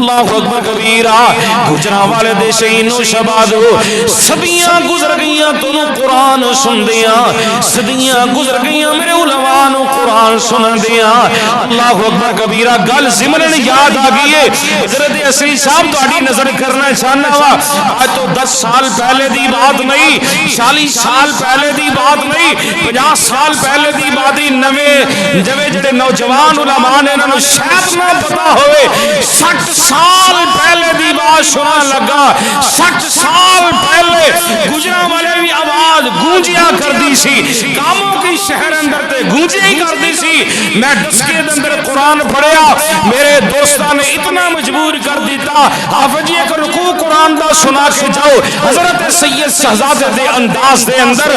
اللہ اکبر کبیرہ گجرانوالے دے شہینو شہبازو صدیاں گزر گئیاں تو قرآن سن دیاں صدیاں گزر گئیاں میرے علماء نو قرآن سن دیاں اللہ اکبر کبیرہ گل زمرن یاد آگئیے حضرت عصری صاحب تو آڑی نظر کرنا چاہنا ہوا آج تو 10 سال پہلے دی بات نہیں 40 سال پہلے دی بات نہیں 50 سال پہلے دی بات ہی نوے جڑے نوجوان علماء نے انہوں شاید نہ پتا ہوئے 60 سال پہلے دی بات سنا لگا 60 سال پہلے گجرانوالے بھی آواز گونجیا کر دی سی کاموں کی شہر اندر تے گونجیا ہی کر دی سی میں ڈسکے اندر قرآن پڑھیا میرے دوستان نے اتنا مجبور کر دیتا حافظ جی ایک رکوع قرآن دا سنا کے جاؤ حضرت سید شہزادے دے انداز دے اندر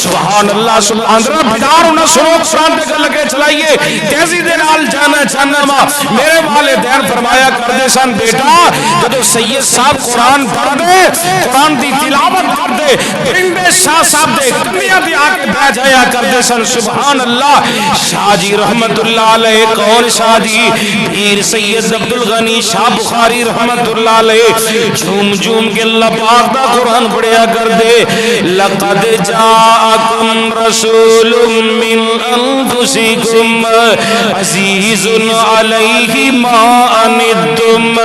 سبحان اللہ سبحان اللہ بیدار ہونا سنو قرآن دے کر لگے چلائیے تیزی دے نال جانا چاہنا ماں میرے والدین فرمایا کر دے سن بیٹا جدو سید صاحب قرآن پڑھ دے قرآن دی تلاوت کر دے پنڈے شاہ صاحب دے کمیاں دی آکے بہ جایا کر دے سن سبحان اللہ شاہ جی رحمت اللہ علیہ کون شاہ جی پیر سید عبدالغنی شاہ بخاری رحمت اللہ علیہ جھوم جھوم کے اللہ پاک دا قرآن پڑھیا کر دے لقد جاءکم رسول من انفسکم عزیز علیہ ما عنتم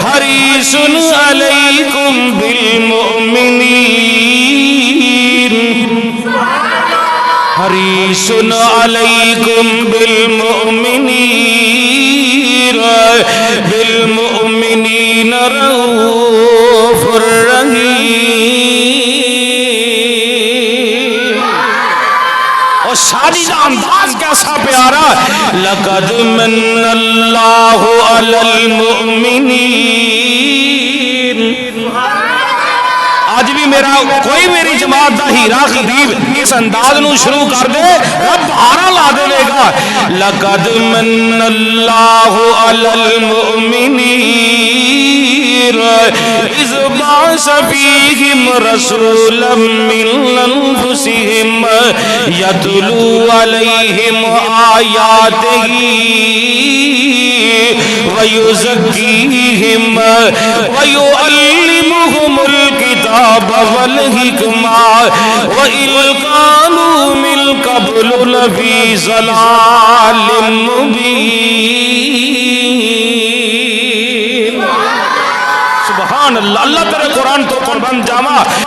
حریص علیکم بالمؤمنین حریص علیکم بالمؤمنین بالمؤمنین رؤوف الرحیم اور شادی کا انداز کیسا پیارا لقد من اللہ علی المؤمنین آج بھی میرا کوئی میری جماعت دا ہیرا خطیب اس انداز نو شروع کر دے رب بھارا لا دے گا لقد من اللہ علی المؤمنین اذ بعث فیہم رسولا من انفسہم یتلو علیہم آیاتہ ویزکیہم ویعلمہم الکتاب والحکمہ وَإِن كَانُوا مِن قَبْلُ لَفِي ضَلَالٍ مُبِينٍ سبحان اللہ اللہ تیرے قرآن تو قربان جاما